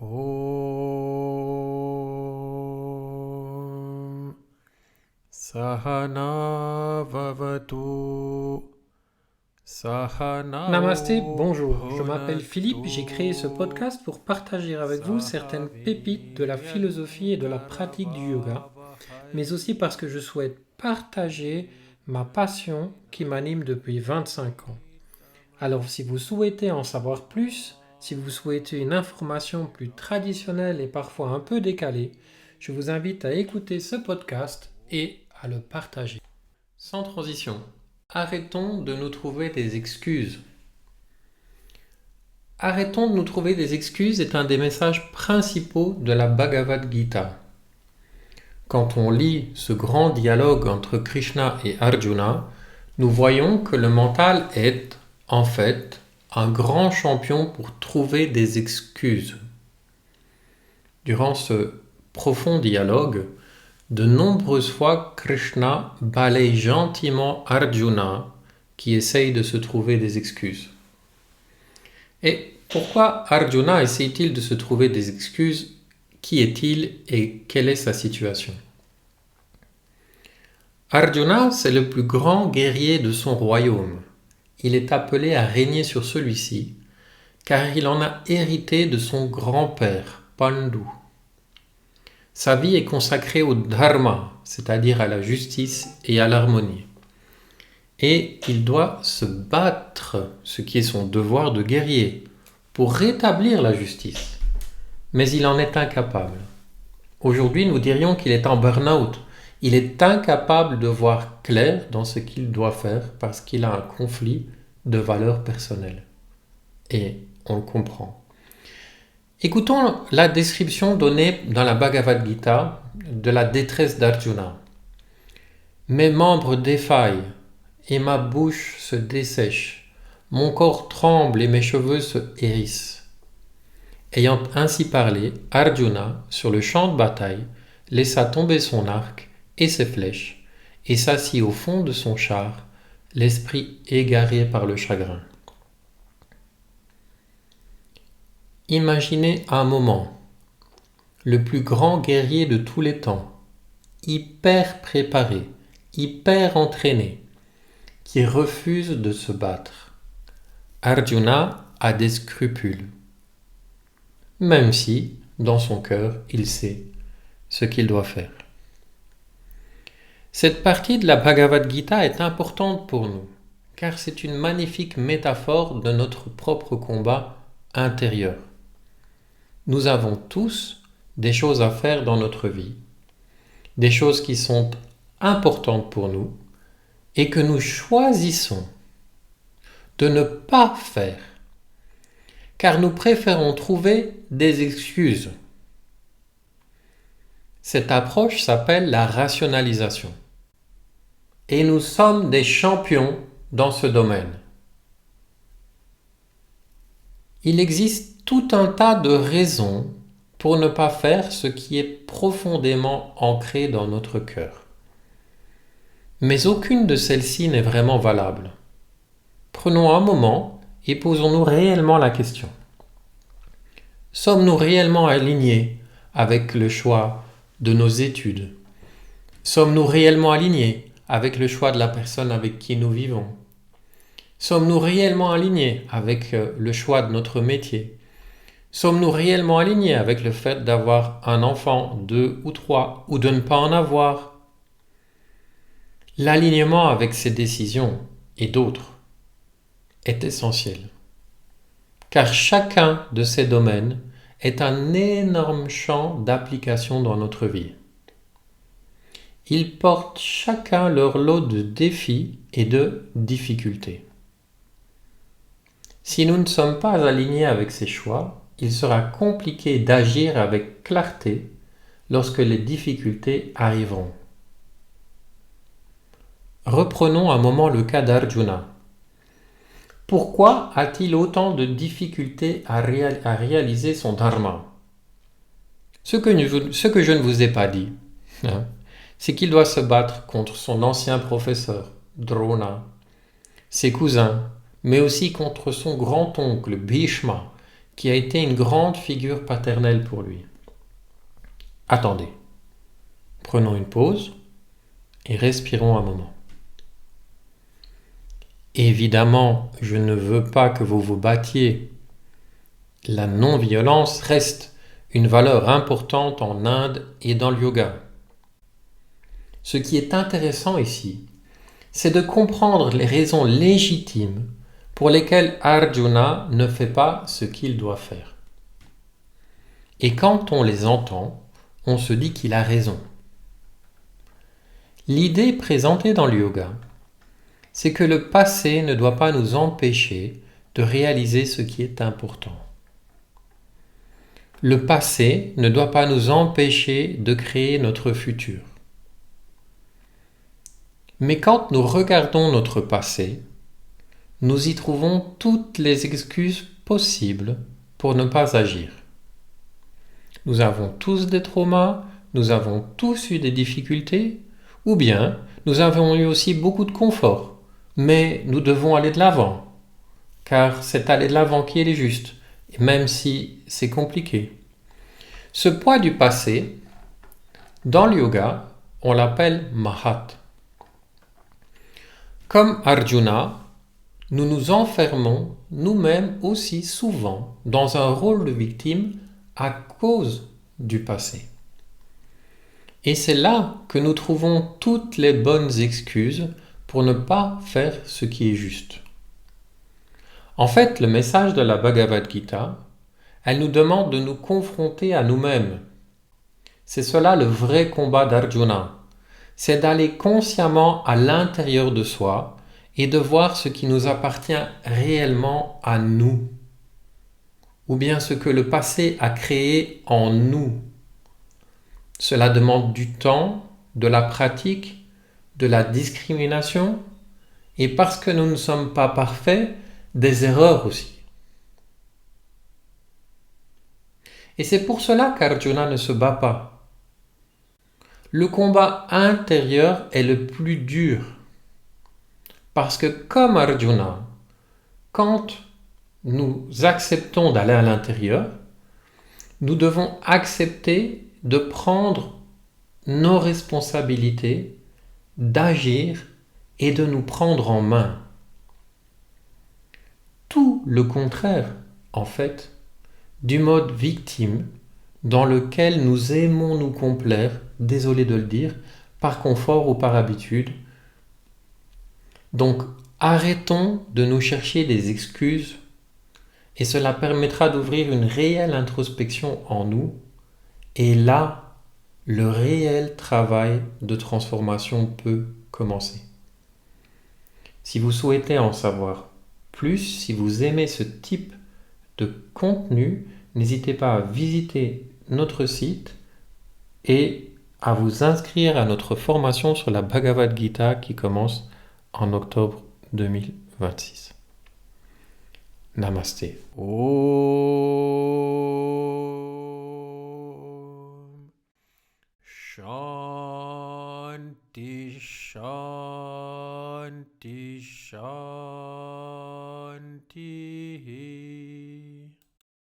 Om Sahana Vavatu Sahana Namasté, bonjour, je m'appelle Philippe, Bhunatu j'ai créé ce podcast pour partager avec vous certaines pépites de la philosophie et de la pratique du yoga, mais aussi parce que je souhaite partager ma passion qui m'anime depuis 25 ans. Alors si vous souhaitez en savoir plus, si vous souhaitez une information plus traditionnelle et parfois un peu décalée, je vous invite à écouter ce podcast et à le partager. Sans transition, arrêtons de nous trouver des excuses. Arrêtons de nous trouver des excuses est un des messages principaux de la Bhagavad Gita. Quand on lit ce grand dialogue entre Krishna et Arjuna, nous voyons que le mental est, en fait, un grand champion pour trouver des excuses. Durant ce profond dialogue, de nombreuses fois Krishna balaye gentiment Arjuna qui essaye de se trouver des excuses. Et pourquoi Arjuna essaie-t-il de se trouver des excuses? Qui est-il et quelle est sa situation? Arjuna, c'est le plus grand guerrier de son royaume. Il est appelé à régner sur celui-ci, car il en a hérité de son grand-père, Pandu. Sa vie est consacrée au dharma, c'est-à-dire à la justice et à l'harmonie. Et il doit se battre, ce qui est son devoir de guerrier, pour rétablir la justice. Mais il en est incapable. Aujourd'hui, nous dirions qu'il est en burn-out. Il est incapable de voir clair dans ce qu'il doit faire parce qu'il a un conflit de valeurs personnelles. Et on le comprend. Écoutons la description donnée dans la Bhagavad Gita de la détresse d'Arjuna. Mes membres défaillent et ma bouche se dessèche. Mon corps tremble et mes cheveux se hérissent. Ayant ainsi parlé, Arjuna, sur le champ de bataille, laissa tomber son arc et ses flèches, et s'assit au fond de son char, l'esprit égaré par le chagrin. Imaginez un moment, le plus grand guerrier de tous les temps, hyper préparé, hyper entraîné, qui refuse de se battre. Arjuna a des scrupules, même si, dans son cœur, il sait ce qu'il doit faire. Cette partie de la Bhagavad Gita est importante pour nous, car c'est une magnifique métaphore de notre propre combat intérieur. Nous avons tous des choses à faire dans notre vie, des choses qui sont importantes pour nous et que nous choisissons de ne pas faire, car nous préférons trouver des excuses. Cette approche s'appelle la rationalisation. Et nous sommes des champions dans ce domaine. Il existe tout un tas de raisons pour ne pas faire ce qui est profondément ancré dans notre cœur. Mais aucune de celles-ci n'est vraiment valable. Prenons un moment et posons-nous réellement la question. Sommes-nous réellement alignés avec le choix de nos études? Sommes-nous réellement alignés avec le choix de la personne avec qui nous vivons? Sommes-nous réellement alignés avec le choix de notre métier? Sommes-nous réellement alignés avec le fait d'avoir un enfant, 2 ou 3, ou de ne pas en avoir? L'alignement avec ces décisions et d'autres est essentiel, car chacun de ces domaines est un énorme champ d'application dans notre vie. Ils portent chacun leur lot de défis et de difficultés. Si nous ne sommes pas alignés avec ces choix, il sera compliqué d'agir avec clarté lorsque les difficultés arriveront. Reprenons un moment le cas d'Arjuna. Pourquoi a-t-il autant de difficultés à réaliser son dharma? Ce que je ne vous ai pas dit, c'est qu'il doit se battre contre son ancien professeur, Drona, ses cousins, mais aussi contre son grand-oncle, Bhishma, qui a été une grande figure paternelle pour lui. Attendez, prenons une pause et respirons un moment. Évidemment, je ne veux pas que vous vous battiez. La non-violence reste une valeur importante en Inde et dans le yoga. Ce qui est intéressant ici, c'est de comprendre les raisons légitimes pour lesquelles Arjuna ne fait pas ce qu'il doit faire. Et quand on les entend, on se dit qu'il a raison. L'idée présentée dans le yoga, c'est que le passé ne doit pas nous empêcher de réaliser ce qui est important. Le passé ne doit pas nous empêcher de créer notre futur. Mais quand nous regardons notre passé, nous y trouvons toutes les excuses possibles pour ne pas agir. Nous avons tous des traumas, nous avons tous eu des difficultés, ou bien nous avons eu aussi beaucoup de confort, mais nous devons aller de l'avant, car c'est aller de l'avant qui est le juste, même si c'est compliqué. Ce poids du passé, dans le yoga, on l'appelle Mahat. Comme Arjuna, nous nous enfermons nous-mêmes aussi souvent dans un rôle de victime à cause du passé. Et c'est là que nous trouvons toutes les bonnes excuses pour ne pas faire ce qui est juste. En fait, le message de la Bhagavad Gita, elle nous demande de nous confronter à nous-mêmes. C'est cela le vrai combat d'Arjuna. C'est d'aller consciemment à l'intérieur de soi et de voir ce qui nous appartient réellement à nous, ou bien ce que le passé a créé en nous. Cela demande du temps, de la pratique, de la discrimination, et parce que nous ne sommes pas parfaits, des erreurs aussi. Et c'est pour cela qu'Arjuna ne se bat pas. Le combat intérieur est le plus dur. Parce que comme Arjuna, quand nous acceptons d'aller à l'intérieur, nous devons accepter de prendre nos responsabilités, d'agir et de nous prendre en main. Tout le contraire, en fait, du mode victime dans lequel nous aimons nous complaire, désolé de le dire, par confort ou par habitude. Donc, arrêtons de nous chercher des excuses et cela permettra d'ouvrir une réelle introspection en nous. Et là, le réel travail de transformation peut commencer. Si vous souhaitez en savoir plus, si vous aimez ce type de contenu, n'hésitez pas à visiter notre site et à vous inscrire à notre formation sur la Bhagavad Gita qui commence en octobre 2026. Namasté. Om Shanti Shanti.